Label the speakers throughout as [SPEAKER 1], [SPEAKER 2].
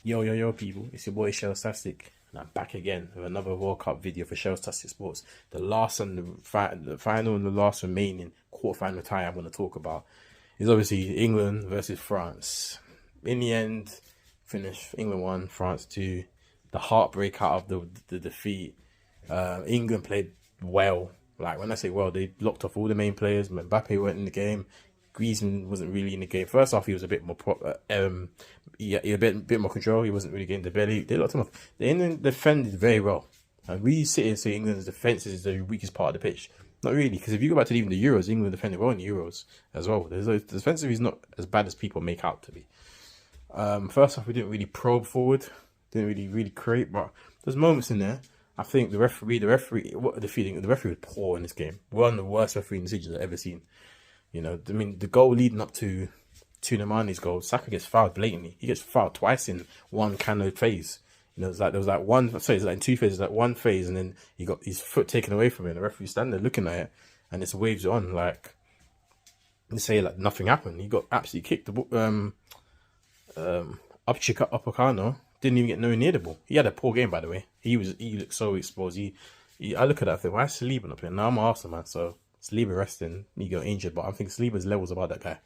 [SPEAKER 1] Yo, people, it's your boy Shelltastic, and I'm back again with another World Cup video for Shelltastic Sports. The last and the final and the last remaining quarterfinal tie I'm going to talk about is obviously England versus France. In the end, finished England 1, France 2. The heartbreak out of the defeat. England played well. Like, when I say well, they locked off all the main players. Mbappe went in the game. Griezmann wasn't really in the game. First off, he was a bit more he had a bit more control. He wasn't really getting the belly. They locked him off. The England defended very well. And we sit here and say England's defense is the weakest part of the pitch. Not really, because if you go back to even the Euros, England defended well in the Euros as well. The defensive is not as bad as people make out to be. First off, we didn't really probe forward. Didn't really create, but there's moments in there. I think the referee, the referee was poor in this game. One of the worst refereeing decisions I've ever seen. You know, I mean, the goal leading up to Nemani's goal, Saka gets fouled blatantly. He gets fouled twice in one kind of phase. You know, there was in two phases, like one phase, and then he got his foot taken away from him. The referee standing there looking at it, and it's waves on like they say like nothing happened. He got absolutely kicked. The Upamecano didn't even get nowhere near the ball. He had a poor game, by the way. He looked so exposed. I look at that and think, why is Saliba not playing? Now I'm an Arsenal man, so Saliba resting, he got injured, but I think Saliba's levels about that guy.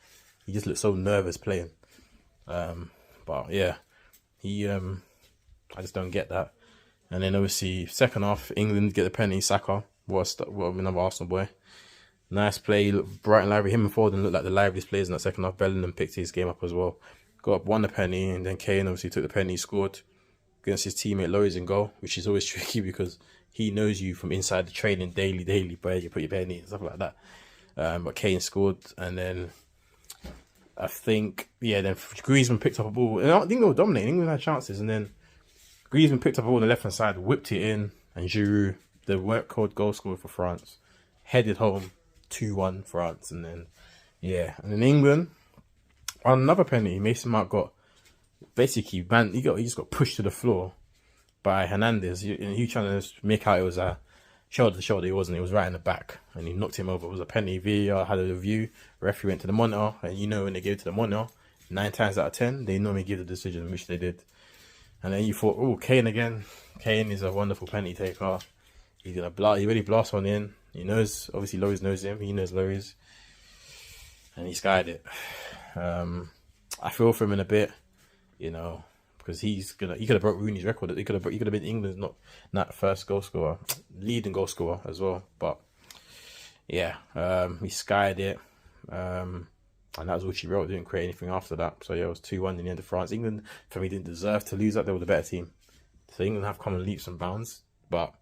[SPEAKER 1] He just looked so nervous playing. But yeah, I just don't get that. And then obviously second half, England get the penalty. Saka, what another Arsenal boy. Nice play, looked bright and lively. Him and Foden looked like the liveliest players in that second half. Bellingham picked his game up as well. Got up, won the penalty, and then Kane obviously took the penalty, scored against his teammate Lloris in goal, which is always tricky because he knows you from inside the training daily, where you put your penalty and stuff like that. But Kane scored, and then I think, then Griezmann picked up a ball, and I think they were dominating. England had chances, and then Griezmann picked up a ball on the left-hand side, whipped it in, and Giroud, the work-code goal scorer for France, headed home 2-1 France, and then England, on another penalty, Mason Mount got, basically, he just got pushed to the floor by Hernandez, and he trying to make out it was a shoulder to shoulder. It wasn't. It was right in the back, and he knocked him over. It was a penalty. VAR had a review. Referee went to the monitor, and you know when they give it to the monitor, 9 times out of 10 they normally give the decision, which they did. And then you thought, oh, Kane again. Kane is a wonderful penalty taker. He's gonna blast. He really blasts one in. He knows. Obviously, Lloris knows him. He knows Lloris, and he skied it. I feel for him in a bit, you know, because he could have broke Rooney's record. He could have been England's not first goal scorer, leading goal scorer as well. But yeah, he skied it, and that was all she wrote. Didn't create anything after that. So yeah, it was 2-1 in the end of France. England, for me, didn't deserve to lose that. They were the better team. So England have come in leaps and bounds, but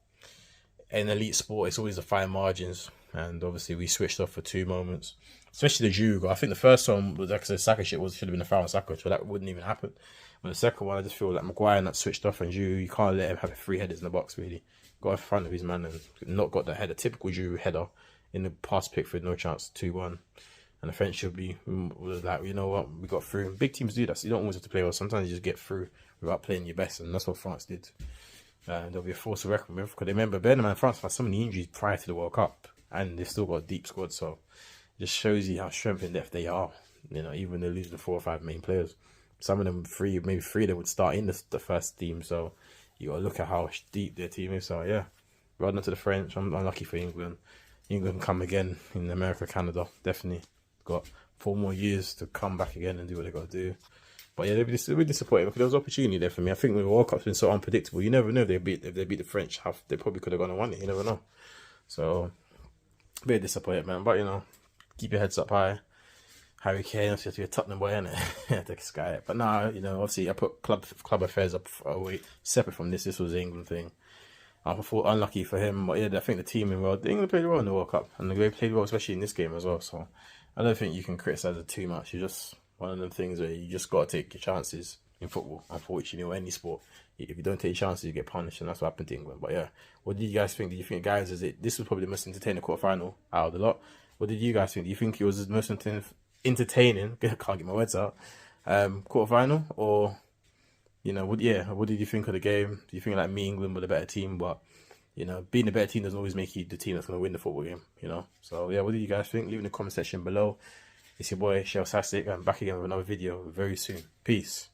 [SPEAKER 1] in elite sport, it's always the fine margins. And obviously, we switched off for 2 moments, especially the Giroud goal. I think the first one was like the Saka shit should have been a foul on Saka, so that wouldn't even happen. But the second one, I just feel like Maguire not switched off, and Giroud, you can't let him have 3 headers in the box, really. Got in front of his man and not got that header. Typical Giroud header in the past Pickford, no chance, 2-1. And the French should be like, you know what, we got through. Big teams do that, so you don't always have to play well. Sometimes you just get through without playing your best, and that's what France did. There'll be a force to reckon with, because remember, Bernard and France had so many injuries prior to the World Cup, and they've still got a deep squad, so it just shows you how strength in depth they are. You know, even when they're losing 4 or 5 main players. Some of them, maybe three, they would start in the first team. So you got to look at how deep their team is. So yeah, well done to the French. I'm lucky for England. England can come again in America, Canada. Definitely got 4 more years to come back again and do what they got to do. But yeah, they'll be disappointed because there was opportunity there for me. I think the World Cup's been so unpredictable. You never know if they beat the French. They probably could have gone and won it. You never know. So a bit disappointed, man. But you know, keep your heads up high. Harry Kane, obviously, has to be a Tottenham boy, innit? To sky it. But nah, you know, obviously, I put club affairs up away, separate from this. This was the England thing. I thought unlucky for him, but yeah, I think the team England played well in the World Cup, and they played well, especially in this game as well. So I don't think you can criticise it too much. It's just one of them things where you just got to take your chances in football. Unfortunately, or any sport, if you don't take your chances, you get punished, and that's what happened to England. But yeah, what did you guys think? Did you think, guys, this was probably the most entertaining quarterfinal out of the lot? What did you guys think? Do you think it was the most entertaining? I can't get my words out. Quarterfinal, or you know, what did you think of the game? Do you think like me, England were the better team? But you know, being a better team doesn't always make you the team that's going to win the football game. You know, so yeah, what did you guys think? Leave in the comment section below. It's your boy Shelltastic. I'm back again with another video very soon. Peace.